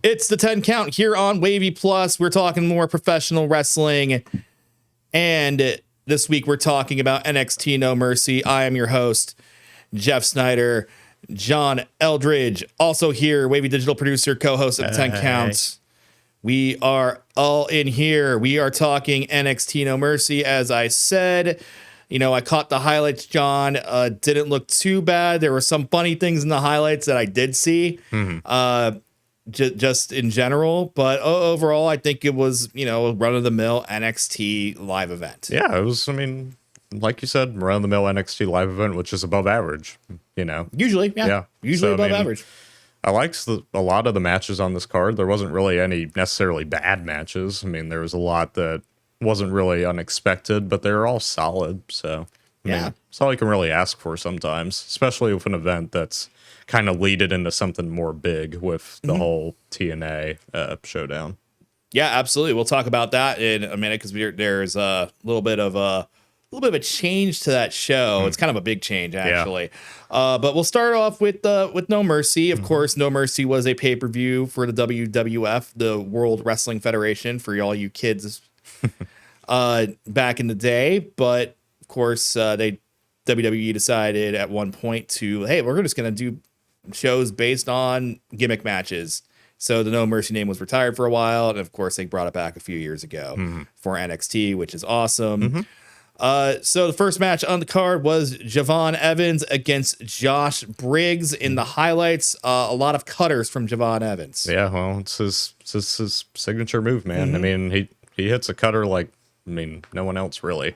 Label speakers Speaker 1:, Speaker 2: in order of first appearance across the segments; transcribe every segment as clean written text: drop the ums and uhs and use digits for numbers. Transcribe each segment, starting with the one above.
Speaker 1: It's the 10 count here on WAVY Plus. We're talking more professional wrestling. And this week we're talking about NXT No Mercy. I am your host, Jeff Snyder. John Eldridge, also here, WAVY digital producer, co-host of the 10 count. We are all in here. We are talking NXT No Mercy, as I said. You know, I caught the highlights, John. Didn't look too bad. There were some funny things in the highlights that I did see. Just in general, but overall, I think it was, you know, a run-of-the-mill NXT live event.
Speaker 2: Yeah, it was, I mean, like you said, run-of-the-mill NXT live event, which is above average, you know.
Speaker 1: Usually, yeah. Usually above average.
Speaker 2: I liked a lot of the matches on this card. There wasn't really any necessarily bad matches. I mean, there was a lot that wasn't really unexpected, but they were all solid, so I mean, it's all you can really ask for sometimes, especially with an event that's kind of lead it into something more big with the whole TNA showdown.
Speaker 1: Yeah, absolutely. We'll talk about that in a minute because there's a little bit of a change to that show. It's kind of a big change, actually. But we'll start off with No Mercy. Of course, No Mercy was a pay-per-view for the WWF, the World Wrestling Federation, for all you kids back in the day. But of course, WWE decided at one point to, hey, we're just going to do shows based on gimmick matches. So the No Mercy name was retired for a while, and of course they brought it back a few years ago for NXT, which is awesome. So the first match on the card was Javon Evans against Josh Briggs. In the highlights, a lot of cutters from Javon Evans.
Speaker 2: Yeah, well, it's his signature move, man. I mean, he hits a cutter like, I mean, no one else really.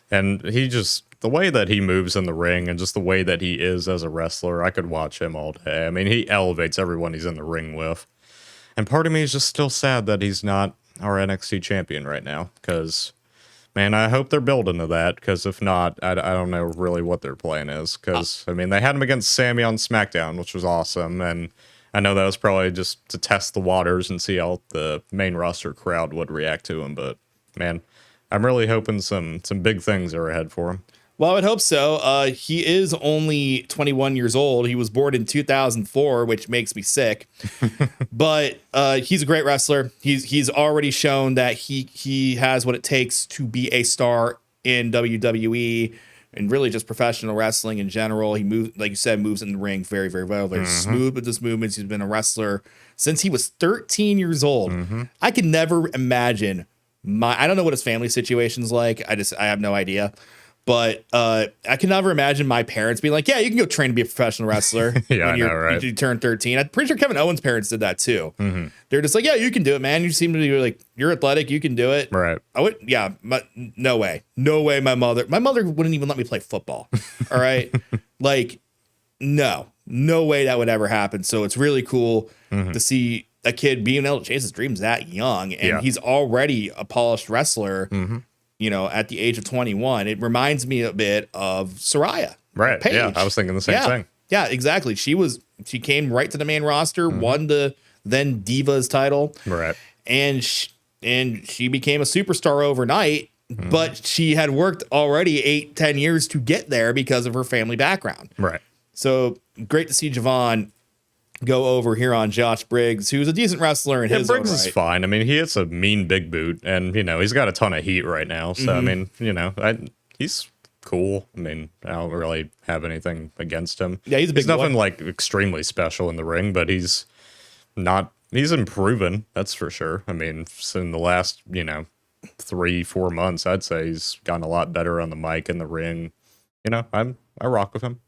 Speaker 2: And he just, the way that he moves in the ring and just the way that he is as a wrestler, I could watch him all day. I mean, he elevates everyone he's in the ring with. And part of me is just still sad that he's not our NXT champion right now. Because, man, I hope they're building to that. Because if not, I don't know really what their plan is. Because, I mean, they had him against Sammy on SmackDown, which was awesome. And I know that was probably just to test the waters and see how the main roster crowd would react to him. But, man, I'm really hoping some big things are ahead for him.
Speaker 1: Well, I would hope so. He is only 21 years old. He was born in 2004, which makes me sick. But he's a great wrestler. He's already shown that he has what it takes to be a star in WWE and really just professional wrestling in general. He moves, like you said, moves in the ring very, very well. Very smooth with his movements. He's been a wrestler since he was 13 years old. I can never imagine I don't know what his family situation's like. I have no idea. But I can never imagine my parents being like, yeah, you can go train to be a professional wrestler when you turn 13. I'm pretty sure Kevin Owens' parents did that too. They're just like, yeah, you can do it, man. You seem to be like, you're athletic. You can do it.
Speaker 2: Right.
Speaker 1: No way. No way my mother wouldn't even let me play football. All right. Like, no way that would ever happen. So it's really cool to see a kid being able to chase his dreams that young. And he's already a polished wrestler. You know, at the age of 21, it reminds me a bit of Saraya.
Speaker 2: Right.
Speaker 1: Paige.
Speaker 2: Yeah. I was thinking the same thing.
Speaker 1: Yeah, exactly. She came right to the main roster, won the then Divas title.
Speaker 2: Right.
Speaker 1: And she became a superstar overnight, but she had worked already 8-10 years to get there because of her family background.
Speaker 2: Right.
Speaker 1: So great to see Javon go over here on Josh Briggs, who's a decent wrestler in his own right.
Speaker 2: Briggs is fine. I mean, he hits a mean big boot, and, you know, he's got a ton of heat right now. So, I mean, you know, he's cool. I mean, I don't really have anything against him.
Speaker 1: Yeah, he's
Speaker 2: nothing like extremely special in the ring, but he's improving, that's for sure. I mean, in the last, you know, 3-4 months, I'd say he's gotten a lot better on the mic and the ring. You know, I rock with him.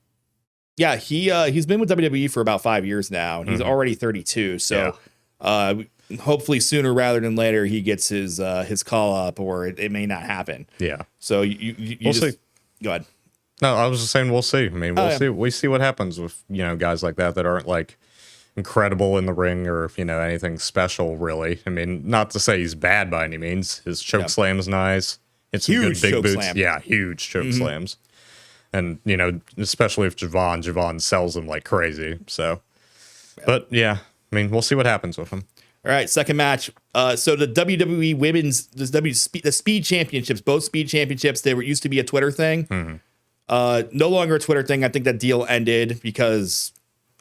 Speaker 1: Yeah, he's been with WWE for about 5 years now, and he's already 32. So, hopefully sooner rather than later he gets his call up, or it may not happen.
Speaker 2: Yeah.
Speaker 1: So
Speaker 2: we'll see.
Speaker 1: Go ahead.
Speaker 2: No, I was just saying we'll see. I mean, we'll see. We see what happens with, you know, guys like that aren't like incredible in the ring or, you know, anything special really. I mean, not to say he's bad by any means. His choke slam's nice. It's huge good big boots. Slam. Yeah, huge choke slams. And, you know, especially if Javon sells them like crazy. So, but yeah, I mean, we'll see what happens with him.
Speaker 1: All right, second match. So the WWE Women's, the Speed Championships, both Speed Championships, they used to be a Twitter thing. No longer a Twitter thing. I think that deal ended because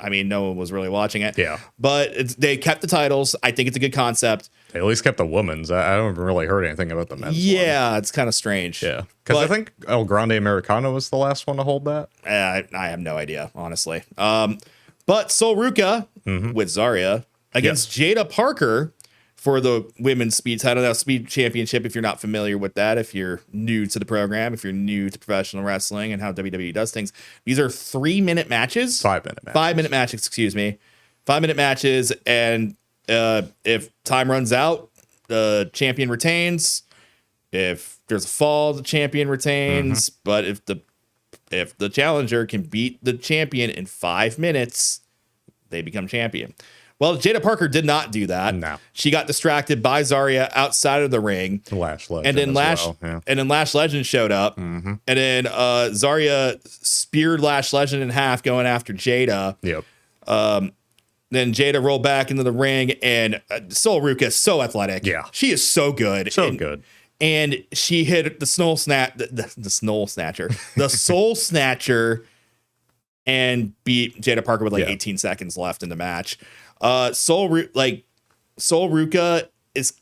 Speaker 1: I mean, no one was really watching it.
Speaker 2: Yeah.
Speaker 1: But they kept the titles. I think it's a good concept.
Speaker 2: They at least kept the women's. I haven't really heard anything about the men's.
Speaker 1: Yeah, it's kind of strange.
Speaker 2: Yeah. Because I think El Grande Americano was the last one to hold that.
Speaker 1: I have no idea, honestly. But Sol Ruca with Zarya against Jada Parker for the women's speed title. Now, speed championship, if you're not familiar with that, if you're new to the program, if you're new to professional wrestling and how WWE does things, these are 3-minute matches.
Speaker 2: 5-minute matches.
Speaker 1: 5-minute matches, excuse me. 5-minute matches. And if time runs out, the champion retains. If there's a fall, the champion retains. But if the challenger can beat the champion in 5 minutes, they become champion. Well, Jada Parker did not do that.
Speaker 2: No.
Speaker 1: She got distracted by Zarya outside of the ring.
Speaker 2: Lash Legend.
Speaker 1: And then Lash Legend showed up. And then Zarya speared Lash Legend in half going after Jada.
Speaker 2: Yep.
Speaker 1: Then Jada rolled back into the ring, and Sol Ruca is so athletic.
Speaker 2: Yeah.
Speaker 1: She is so good.
Speaker 2: So good.
Speaker 1: And she hit the Soul Snatcher, and beat Jada Parker with 18 seconds left in the match. Sol Ruca is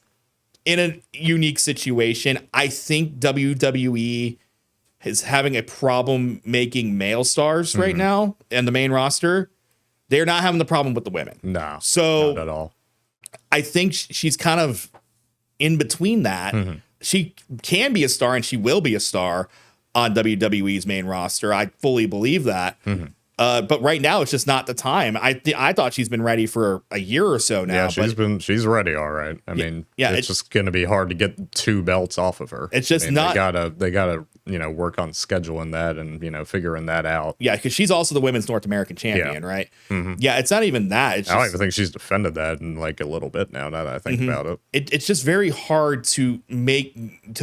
Speaker 1: in a unique situation. I think WWE is having a problem making male stars right now in the main roster. They're not having the problem with the women.
Speaker 2: No,
Speaker 1: so
Speaker 2: not at all.
Speaker 1: I think she's kind of in between that. She can be a star and she will be a star on WWE's main roster. I fully believe that. But right now it's just not the time. I thought she's been ready for a year or so now.
Speaker 2: Yeah, she's ready. All right. I mean, it's just going to be hard to get 2 belts off of her.
Speaker 1: It's just not.
Speaker 2: They gotta work on scheduling that and figuring that out.
Speaker 1: Yeah, because she's also the women's North American champion, right? Yeah, it's not even that. It's
Speaker 2: I don't even think she's defended that in like a little bit now. Now that I think about it,
Speaker 1: it's just very hard to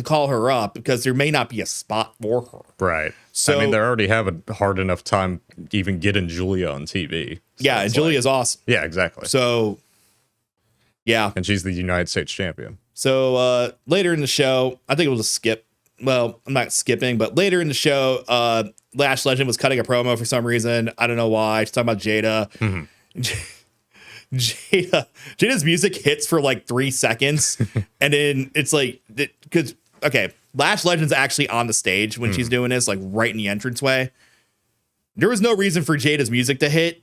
Speaker 1: call her up because there may not be a spot for her.
Speaker 2: Right.
Speaker 1: So
Speaker 2: I mean, they already have a hard enough time even getting Julia on TV. So
Speaker 1: yeah, and Julia's awesome.
Speaker 2: Yeah, exactly.
Speaker 1: So, yeah.
Speaker 2: And she's the United States champion.
Speaker 1: So later in the show, I think we'll just skip. Well, I'm not skipping, but later in the show, Lash Legend was cutting a promo for some reason. I don't know why. She's talking about Jada. Jada's music hits for like 3 seconds. And then it's like, because, okay, Lash Legend's actually on the stage when she's doing this, like right in the entranceway. There was no reason for Jada's music to hit.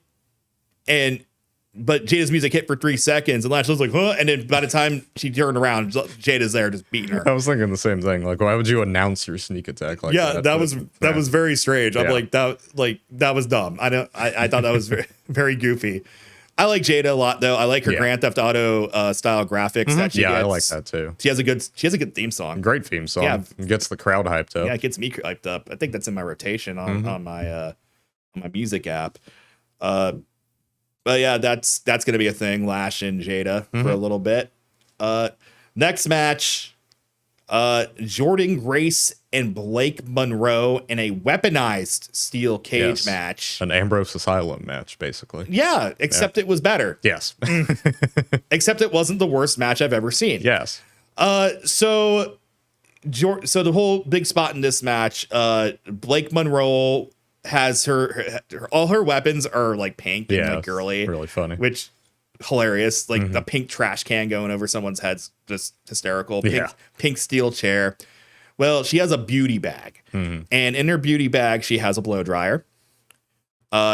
Speaker 1: But Jada's music hit for 3 seconds, and Lash was like, huh? And then by the time she turned around, Jada's there just beating her.
Speaker 2: I was thinking the same thing. Like, why would you announce your sneak attack like that?
Speaker 1: Yeah, that was very strange. I'm like, that was dumb. I thought that was very, very goofy. I like Jada a lot though. I like her Grand Theft Auto style graphics that she gets.
Speaker 2: I like that too.
Speaker 1: She has a good theme song.
Speaker 2: Great theme song.
Speaker 1: Yeah.
Speaker 2: Gets the crowd hyped up.
Speaker 1: Yeah, it gets me hyped up. I think that's in my rotation on my music app. But yeah, that's gonna be a thing. Lash and Jada for a little bit. Next match, Jordan Grace and Blake Monroe in a weaponized steel cage match.
Speaker 2: An Ambrose Asylum match, basically.
Speaker 1: Yeah, except it was better.
Speaker 2: Yes.
Speaker 1: Except it wasn't the worst match I've ever seen.
Speaker 2: Yes.
Speaker 1: So the whole big spot in this match, Blake Monroe has all her weapons are like pink and like girly,
Speaker 2: really funny,
Speaker 1: which hilarious. Like the pink trash can going over someone's head's just hysterical. Pink steel chair. Well, she has a beauty bag, and in her beauty bag she has a blow dryer.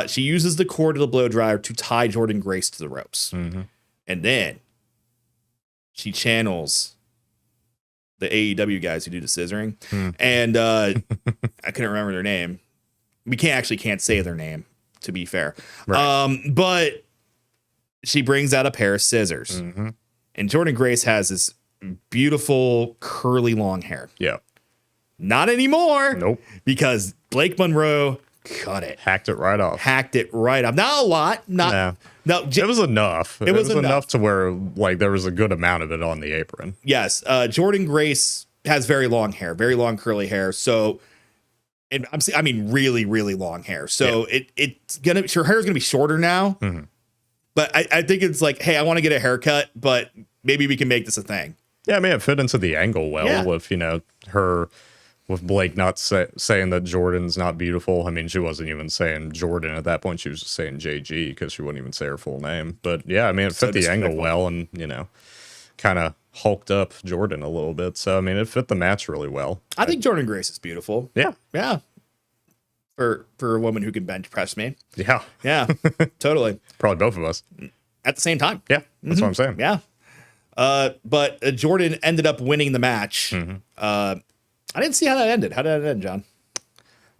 Speaker 1: She uses the cord of the blow dryer to tie Jordan Grace to the ropes, and then she channels the AEW guys who do the scissoring, and I couldn't remember their name. We can't say their name, to be fair. Right. But she brings out a pair of scissors, and Jordan Grace has this beautiful curly long hair. Yeah. Not anymore. Nope. Because Blake Monroe cut it.
Speaker 2: Hacked it right off.
Speaker 1: Not a lot. No.
Speaker 2: It was enough. It was enough to where like there was a good amount of it on the apron.
Speaker 1: Yes. Jordan Grace has very long hair, very long curly hair. So, and I mean, really, really long hair. So her hair is gonna be shorter now. But I think it's like, hey, I want to get a haircut, but maybe we can make this a thing.
Speaker 2: Yeah, I mean, it fit into the angle well with her with Blake not saying that Jordan's not beautiful. I mean, she wasn't even saying Jordan at that point. She was just saying JG because she wouldn't even say her full name. But yeah, I mean, it fit the angle well, and kind of hulked up Jordan a little bit. So I mean, it fit the match really well.
Speaker 1: I think Jordan Grace is beautiful.
Speaker 2: Yeah.
Speaker 1: For a woman who can bench press me.
Speaker 2: Yeah,
Speaker 1: Totally.
Speaker 2: Probably both of us
Speaker 1: at the same time.
Speaker 2: Yeah, that's what I'm saying.
Speaker 1: Yeah. But Jordan ended up winning the match. I didn't see how that ended. How did it end, John?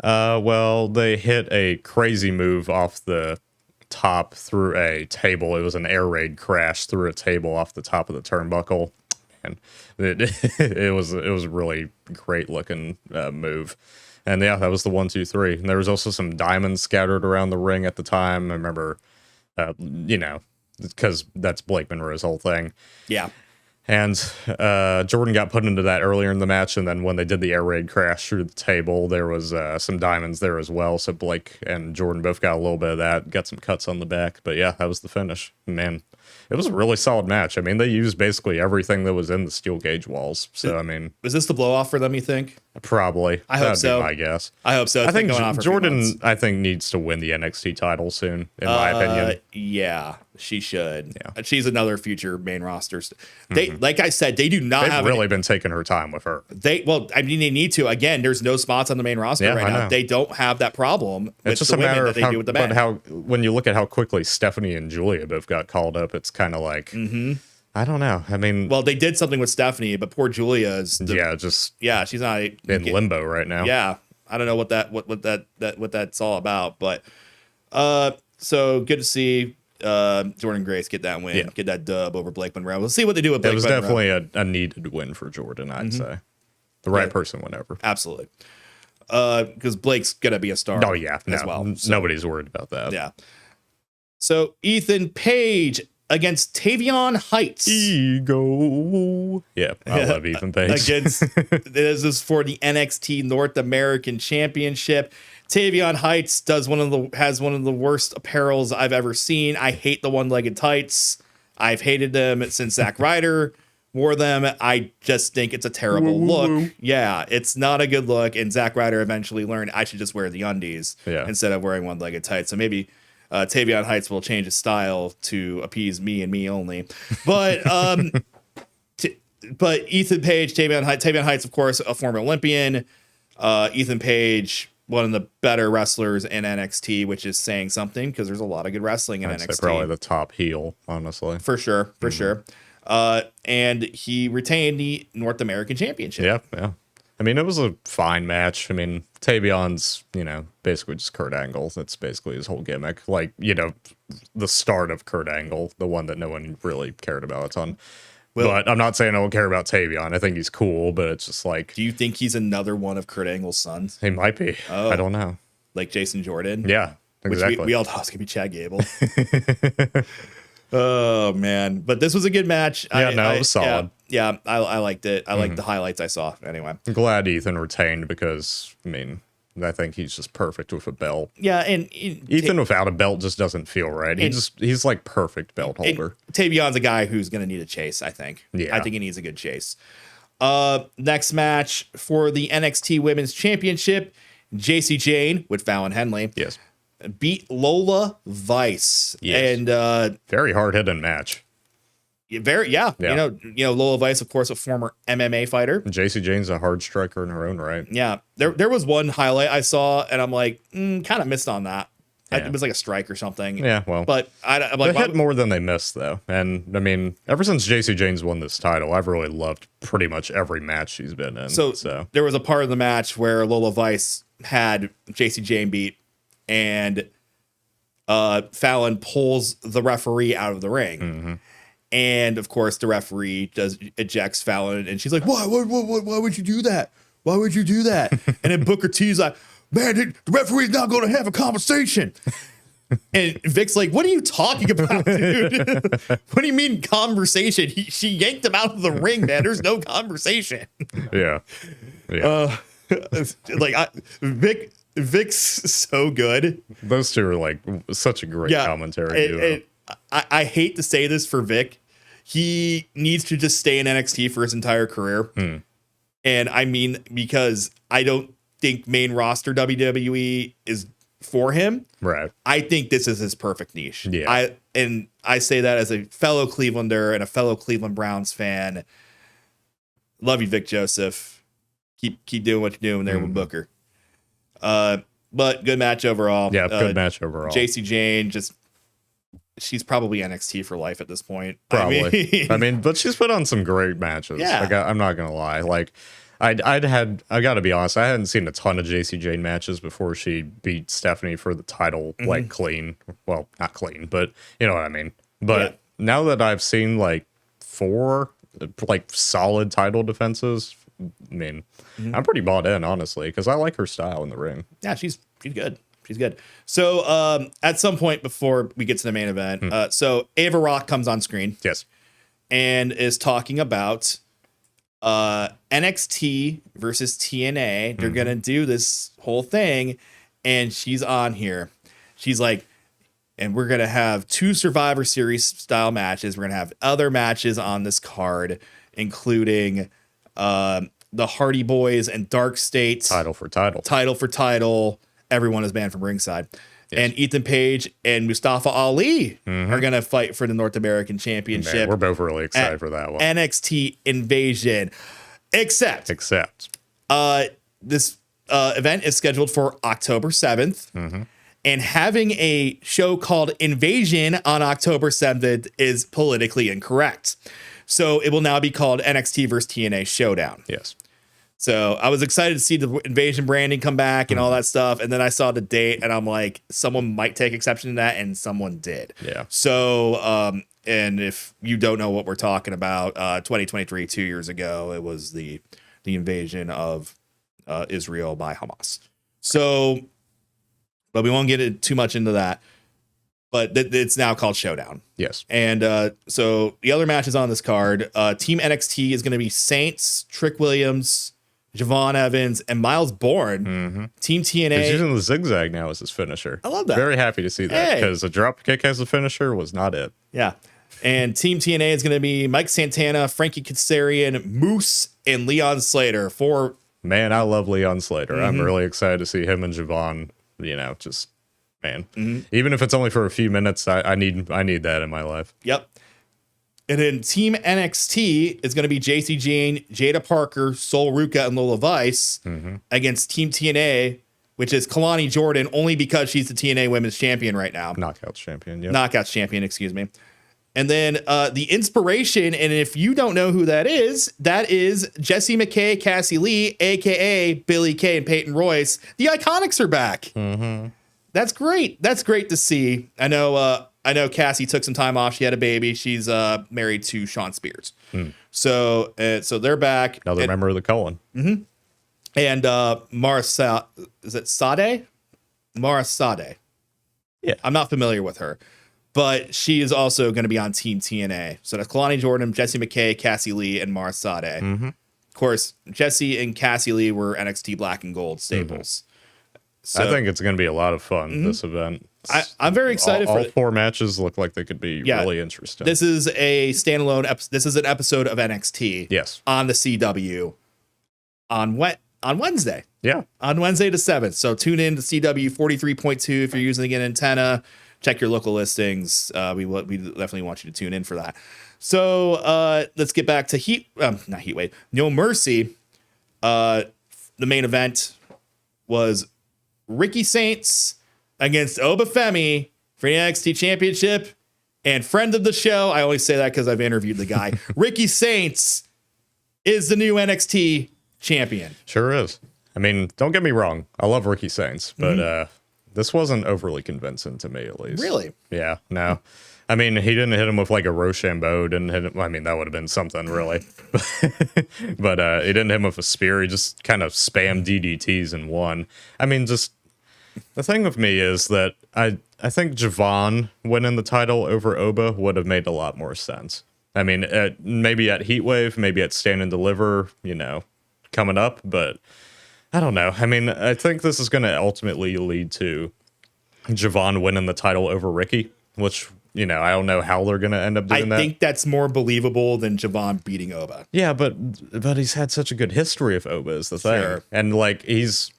Speaker 2: Well, they hit a crazy move off the top through a table. It was an air raid crash through a table off the top of the turnbuckle. And it was a really great looking move. And yeah, that was the 1, 2, 3. And there was also some diamonds scattered around the ring at the time. I remember, because that's Blake Monroe's whole thing.
Speaker 1: Yeah.
Speaker 2: And Jordan got put into that earlier in the match, and then when they did the air raid crash through the table, there was some diamonds there as well. So Blake and Jordan both got a little bit of that, got some cuts on the back. But yeah, that was the finish. Man, it was a really solid match. I mean, they used basically everything that was in the steel cage walls. So, I mean...
Speaker 1: Was this the blow-off for them, you think?
Speaker 2: Probably.
Speaker 1: I hope so.
Speaker 2: I guess.
Speaker 1: I hope so.
Speaker 2: I think Jordan, needs to win the NXT title soon, in my opinion.
Speaker 1: Yeah, she should.
Speaker 2: Yeah.
Speaker 1: She's another future main roster. They, like I said, they do not have...
Speaker 2: They've really been taking her time with her.
Speaker 1: They need to. Again, there's no spots on the main roster right now. They don't have that problem with
Speaker 2: just
Speaker 1: the
Speaker 2: a matter
Speaker 1: women
Speaker 2: of
Speaker 1: that they do with the men.
Speaker 2: But when you look at how quickly Stephanie and Julia both got called up, it's kind of like... I don't know. I mean...
Speaker 1: Well, they did something with Stephanie, but poor Julia is... she's not...
Speaker 2: in limbo right now.
Speaker 1: Yeah. I don't know what that's all about, but... So, good to see Jordan Grace get that win, get that dub over Blake Monroe. We'll see what they do with Blake Monroe.
Speaker 2: It was definitely a needed win for Jordan, I'd say. The right person whenever.
Speaker 1: Absolutely. Because Blake's going to be a star as well. So,
Speaker 2: nobody's worried about that.
Speaker 1: Yeah. So, Ethan Page... against Tavion Heights.
Speaker 2: Ego. Yeah, I love Ethan Page.
Speaker 1: This is for the NXT North American Championship. Tavion Heights has one of the worst apparels I've ever seen. I hate the one-legged tights. I've hated them since Zack Ryder wore them. I just think it's a terrible look. Yeah, it's not a good look. And Zack Ryder eventually learned I should just wear the undies instead of wearing one-legged tights. So maybe Tavion Heights will change his style to appease me and me only. But but Ethan Page, Tavion Heights, of course, a former Olympian. Ethan Page, one of the better wrestlers in NXT, which is saying something because there's a lot of good wrestling in NXT.
Speaker 2: Probably the top heel, honestly.
Speaker 1: For sure. And he retained the North American Championship.
Speaker 2: Yeah. I mean, it was a fine match. I mean, Tavion's, basically just Kurt Angle. That's basically his whole gimmick. Like, the start of Kurt Angle, the one that no one really cared about a ton. Well, but I'm not saying I don't care about Tavion. I think he's cool, but it's just like...
Speaker 1: Do you think he's another one of Kurt Angle's sons?
Speaker 2: He might be.
Speaker 1: Oh,
Speaker 2: I don't know.
Speaker 1: Like Jason Jordan?
Speaker 2: Yeah, exactly.
Speaker 1: Which we all thought was going to be Chad Gable. Oh, man. But this was a good match.
Speaker 2: Yeah, it was solid.
Speaker 1: Yeah, I liked it. I liked the highlights I saw. Anyway.
Speaker 2: I'm glad Ethan retained because, I think he's just perfect with a belt.
Speaker 1: Yeah, and...
Speaker 2: Ethan without a belt just doesn't feel right. He's like perfect belt holder.
Speaker 1: Tavion's a guy who's going to need a chase, I think.
Speaker 2: Yeah.
Speaker 1: I think he needs a good chase. Next match for the NXT Women's Championship, JC Jane with Fallon Henley.
Speaker 2: Yes.
Speaker 1: Beat Lola Vice.
Speaker 2: Yes.
Speaker 1: And
Speaker 2: very hard-hitting match.
Speaker 1: Yeah. Lola Vice, of course, a former MMA fighter.
Speaker 2: JC Jane's a hard striker in her own right.
Speaker 1: Yeah. There was one highlight I saw, and I'm like, kind of missed on that.
Speaker 2: Yeah.
Speaker 1: It was like a strike or something.
Speaker 2: Yeah, well.
Speaker 1: But I'm like...
Speaker 2: They hit more than they missed, though. And, ever since JC Jane's won this title, I've really loved pretty much every match she's been in.
Speaker 1: So there was a part of the match where Lola Vice had JC Jane beat, and Fallon pulls the referee out of the ring. Mm-hmm. And, of course, the referee ejects Fallon, and she's like, why would you do that? Why would you do that? And then Booker T's like, man, the referee's not going to have a conversation. And Vic's like, what are you talking about, dude? What do you mean conversation? She yanked him out of the ring, man. There's no conversation.
Speaker 2: Yeah.
Speaker 1: Vic's so good.
Speaker 2: Those two are like such a great commentary duo.
Speaker 1: I hate to say this for Vic. He needs to just stay in NXT for his entire career. And I mean, because I don't think main roster WWE is for him.
Speaker 2: Right.
Speaker 1: I think this is his perfect niche.
Speaker 2: Yeah.
Speaker 1: I say that as a fellow Clevelander and a fellow Cleveland Browns fan. Love you, Vic Joseph. Keep doing what you're doing there with Booker. But good match overall.
Speaker 2: Yeah, good match overall.
Speaker 1: JC Jane, she's probably NXT for life at this point.
Speaker 2: Probably. I mean, but she's put on some great matches.
Speaker 1: Yeah.
Speaker 2: Like, I'm not gonna lie. Like, I gotta be honest, I hadn't seen a ton of JC Jane matches before she beat Stephanie for the title, like clean. Well, not clean, but you know what I mean. But now that I've seen like 4 like solid title defenses, I mean, I'm pretty bought in, honestly, because I like her style in the ring.
Speaker 1: Yeah, she's good. She's good. So at some point before we get to the main event, so Ava Rock comes on screen.
Speaker 2: Yes.
Speaker 1: And is talking about NXT versus TNA. They're going to do this whole thing. And she's on here. She's like, and we're going to have 2 Survivor Series style matches. We're going to have other matches on this card, including the Hardy Boys and Dark State.
Speaker 2: Title for title.
Speaker 1: Title for title. Everyone is banned from ringside. Yes. And Ethan Page and Mustafa Ali are going to fight for the North American Championship.
Speaker 2: Man, we're both really excited for that one.
Speaker 1: NXT Invasion. Except this event is scheduled for October 7th. And having a show called Invasion on October 7th is politically incorrect. So it will now be called NXT vs. TNA Showdown.
Speaker 2: Yes.
Speaker 1: So I was excited to see the Invasion branding come back and all that stuff. And then I saw the date and I'm like, someone might take exception to that. And someone did.
Speaker 2: Yeah.
Speaker 1: So, and if you don't know what we're talking about, 2023, 2 years ago, it was the invasion of Israel by Hamas. So, but we won't get too much into that. But it's now called Showdown.
Speaker 2: Yes.
Speaker 1: And so the other matches on this card, Team NXT is going to be Saints, Trick Williams, Javon Evans, and Miles Bourne. Team TNA.
Speaker 2: He's using the zigzag now as his finisher.
Speaker 1: I love that.
Speaker 2: Very happy to see that because a drop kick as a finisher was not it.
Speaker 1: Yeah. And Team TNA is going to be Mike Santana, Frankie Kazarian, Moose, and Leon Slater.
Speaker 2: Man, I love Leon Slater. I'm really excited to see him and Javon, just... Man, even if it's only for a few minutes, I need that in my life.
Speaker 1: Yep. And then Team NXT is going to be JC Jane, Jada Parker, Sol Ruka, and Lola Vice against Team TNA, which is Kalani Jordan, only because she's the TNA Women's Champion right now.
Speaker 2: Knockouts champion, yeah.
Speaker 1: Knockouts champion, excuse me. And then the Inspiration, and if you don't know who that is Jessie McKay, Cassie Lee, a.k.a. Billie Kay and Peyton Royce. The Iconics are back. That's great. That's great to see. I know Cassie took some time off. She had a baby. She's married to Sean Spears. So they're back.
Speaker 2: Another member of the Cullen.
Speaker 1: And Mara is it Sade? Mara Sade.
Speaker 2: Yeah.
Speaker 1: I'm not familiar with her. But she is also going to be on Team TNA. So that's Kalani Jordan, Jessie McKay, Cassie Lee, and Mara Sade. Of course, Jessie and Cassie Lee were NXT Black and Gold staples. So,
Speaker 2: I think it's going to be a lot of fun, this event.
Speaker 1: I'm very excited
Speaker 2: all 4 matches look like they could be really interesting.
Speaker 1: This is a standalone this is an episode of NXT.
Speaker 2: Yes.
Speaker 1: On the CW on Wednesday.
Speaker 2: Yeah.
Speaker 1: On Wednesday the 7th. So tune in to CW 43.2 if you're using an antenna. Check your local listings. We definitely want you to tune in for that. So let's get back to not Heat Wave. No Mercy. The main event was Ricky Saints against Oba Femi for the NXT Championship, and friend of the show, I always say that because I've interviewed the guy, Ricky Saints is the new NXT champion.
Speaker 2: Sure is. I mean, don't get me wrong. I love Ricky Saints, but this wasn't overly convincing to me, at least.
Speaker 1: Really?
Speaker 2: Yeah, no. I mean, he didn't hit him with like a Rochambeau, didn't hit him. I mean, that would have been something, really. But he didn't hit him with a spear. He just kind of spammed DDTs and won. I mean, just the thing with me is that I think Javon winning the title over Oba would have made a lot more sense. I mean, maybe at Heatwave, maybe at Stand and Deliver, coming up. But I don't know. I mean, I think this is going to ultimately lead to Javon winning the title over Ricky, which you know, I don't know how they're going to end up doing that.
Speaker 1: I think that's more believable than Javon beating Oba.
Speaker 2: Yeah, but he's had such a good history of Oba is the thing.
Speaker 1: Sure.
Speaker 2: And like he's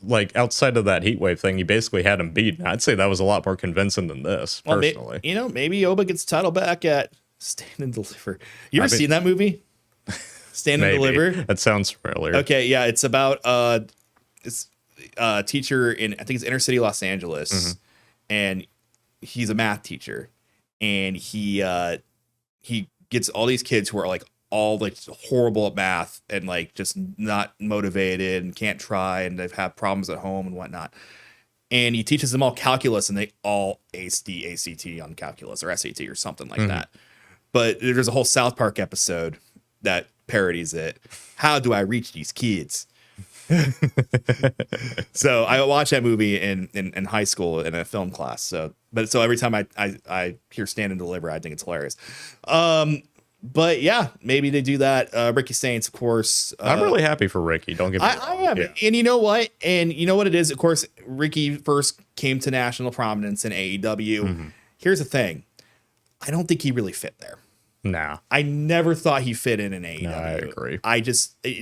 Speaker 2: like outside of that Heatwave thing, he basically had him beaten. I'd say that was a lot more convincing than this, personally.
Speaker 1: You know, maybe Oba gets the title back at Stand and Deliver. You ever seen that movie? Stand and Deliver?
Speaker 2: That sounds familiar.
Speaker 1: Okay, yeah, it's about it's a teacher in, I think it's inner city Los Angeles, and he's a math teacher, and he gets all these kids who are like all like horrible at math and like just not motivated and can't try, and they've had problems at home and whatnot. And he teaches them all calculus, and they all ace the ACT on calculus or SAT or something like that. But there's a whole South Park episode that parodies it. How do I reach these kids? So I watched that movie in high school in a film class. So every time I hear Stand and Deliver, I think it's hilarious. But yeah, maybe they do that. Ricky Saints, of course.
Speaker 2: I'm really happy for Ricky. Don't get me wrong.
Speaker 1: I am. Yeah. And you know what? And you know what it is? Of course, Ricky first came to national prominence in AEW. Here's the thing. I don't think he really fit there.
Speaker 2: Nah.
Speaker 1: I never thought he fit in AEW.
Speaker 2: No, I agree.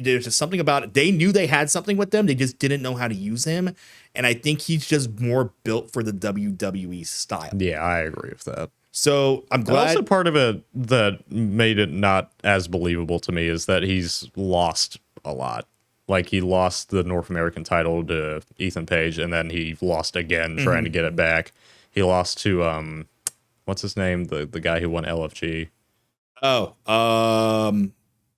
Speaker 1: There's just something about it. They knew they had something with them. They just didn't know how to use him. And I think he's just more built for the WWE style.
Speaker 2: Yeah, I agree with that.
Speaker 1: So I'm glad.
Speaker 2: Also, part of it that made it not as believable to me is that he's lost a lot. Like he lost the North American title to Ethan Page, and then he lost again trying to get it back. He lost to what's his name? The guy who won LFG.
Speaker 1: Blanking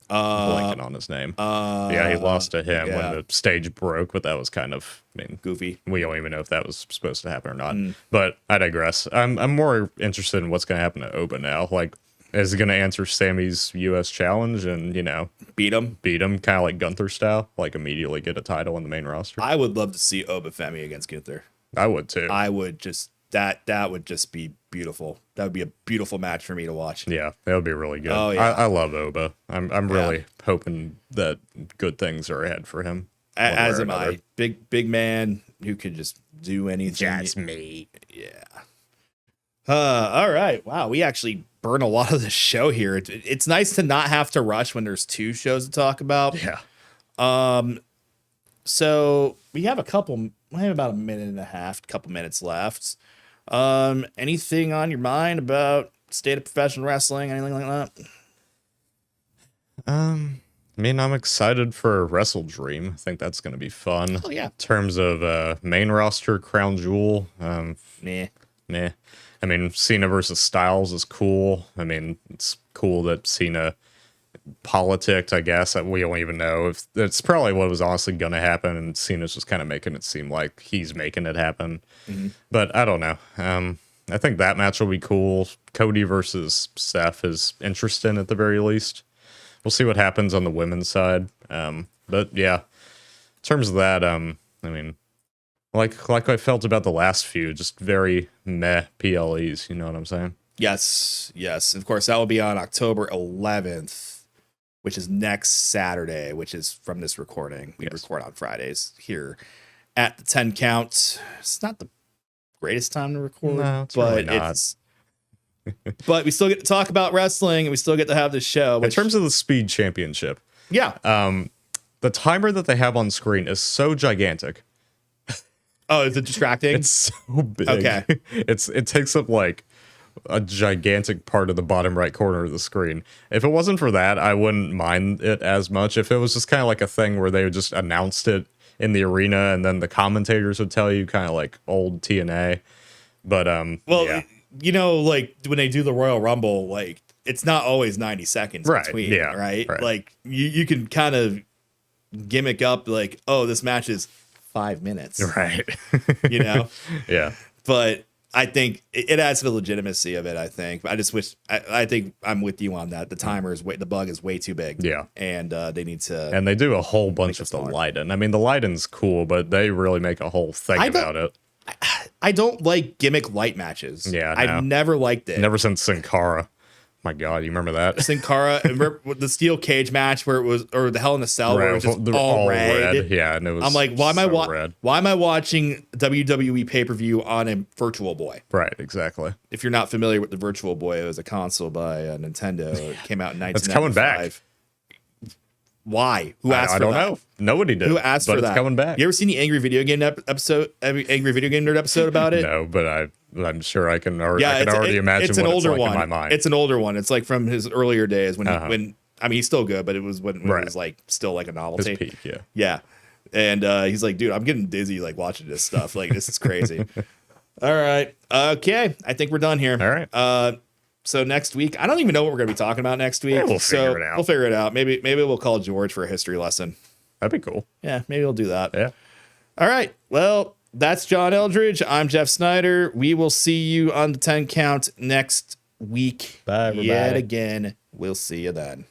Speaker 2: On his name. Yeah, he lost to him when the stage broke, but that was kind of,
Speaker 1: goofy.
Speaker 2: We don't even know if that was supposed to happen or not. But I digress. I'm more interested in what's going to happen to Oba now. Like, is he going to answer Sammy's U.S. challenge and,
Speaker 1: beat him,
Speaker 2: kind of like Gunther style, like immediately get a title on the main roster?
Speaker 1: I would love to see Oba Femi against Gunther.
Speaker 2: I would too.
Speaker 1: I would just, that would just be beautiful. That would be a beautiful match for me to watch.
Speaker 2: Yeah, that would be really good.
Speaker 1: Oh, yeah.
Speaker 2: I love Oba. I'm really hoping that good things are ahead for him.
Speaker 1: As am I. Big man who could just do anything.
Speaker 2: Just me.
Speaker 1: Yeah. All right. Wow. We actually burn a lot of the show here. It's nice to not have to rush when there's two shows to talk about.
Speaker 2: Yeah.
Speaker 1: So we have about a minute and a half, couple minutes left. Anything on your mind about state of professional wrestling, anything like that?
Speaker 2: I'm excited for Wrestle Dream. I think that's going to be fun.
Speaker 1: Oh yeah.
Speaker 2: In terms of main roster crown jewel,
Speaker 1: Nah.
Speaker 2: I mean, Cena versus Styles is cool. I mean, it's cool that Cena politicked, I guess. We don't even know if it's probably what was honestly going to happen, and Cena's just kind of making it seem like he's making it happen. But I don't know. I think that match will be cool. Cody versus Seth is interesting at the very least. We'll see what happens on the women's side. But yeah, in terms of that, I mean, like I felt about the last few, just very meh PLEs. You know what I'm saying?
Speaker 1: Yes. Of course, that will be on October 11th, which is next Saturday, which is from this recording. We record on Fridays here at the 10 count. It's not the greatest time to record,
Speaker 2: it's
Speaker 1: but
Speaker 2: really not.
Speaker 1: it's. But we still get to talk about wrestling, and we still get to have this show.
Speaker 2: In terms of the Speed Championship, the timer that they have on screen is so gigantic.
Speaker 1: Oh, is it distracting?
Speaker 2: It's so big.
Speaker 1: Okay.
Speaker 2: It takes up like a gigantic part of the bottom right corner of the screen. If it wasn't for that, I wouldn't mind it as much. If it was just kind of like a thing where they just announced it in the arena and then the commentators would tell you, kind of like old TNA. But
Speaker 1: like when they do the Royal Rumble, like it's not always 90 seconds between, right? Like you can kind of gimmick up like, oh, this match is 5 minutes,
Speaker 2: right?
Speaker 1: Yeah. But I think it adds to the legitimacy of it. I think. I just wish. I think I'm with you on that. The the bug is way too big.
Speaker 2: Yeah,
Speaker 1: and they need to.
Speaker 2: And they do a whole bunch of the Leiden. I mean, the Leiden's cool, but they really make a whole thing about it.
Speaker 1: I don't like gimmick light matches.
Speaker 2: Yeah,
Speaker 1: I've never liked it.
Speaker 2: Never since Sin Cara. My God, you remember that?
Speaker 1: Sin Cara, remember the steel cage match where it was, or the Hell in a Cell where it was just all red.
Speaker 2: Yeah, and it was.
Speaker 1: I'm like, why am I
Speaker 2: red?
Speaker 1: Why am I watching WWE pay-per-view on a Virtual Boy?
Speaker 2: Right, exactly.
Speaker 1: If you're not familiar with the Virtual Boy, it was a console by Nintendo. It came out in 1995.
Speaker 2: It's coming back.
Speaker 1: Why? Who asked for that?
Speaker 2: I don't know. Nobody did.
Speaker 1: Who asked for that?
Speaker 2: It's coming back.
Speaker 1: You ever seen the Angry Video Game episode? Angry Video Game Nerd episode about it?
Speaker 2: No, but I'm sure I can already imagine
Speaker 1: it's an
Speaker 2: what
Speaker 1: older
Speaker 2: it's like
Speaker 1: one.
Speaker 2: in my mind.
Speaker 1: It's an older one. It's like from his earlier days when I mean, he's still good, but it was when it was like still like a novelty.
Speaker 2: His peak, yeah.
Speaker 1: Yeah. And he's like, dude, I'm getting dizzy like watching this stuff. Like, this is crazy. All right. Okay. I think we're done here.
Speaker 2: All right.
Speaker 1: So next week, I don't even know what we're going to be talking about next week.
Speaker 2: Yeah, we'll figure it out.
Speaker 1: We'll figure it out. Maybe we'll call George for a history lesson.
Speaker 2: That'd be cool.
Speaker 1: Yeah, maybe we'll do that.
Speaker 2: Yeah.
Speaker 1: All right. Well, that's John Eldridge. I'm Jeff Snyder. We will see you on the 10 count next week.
Speaker 2: Bye, everybody.
Speaker 1: Yet again. We'll see you then.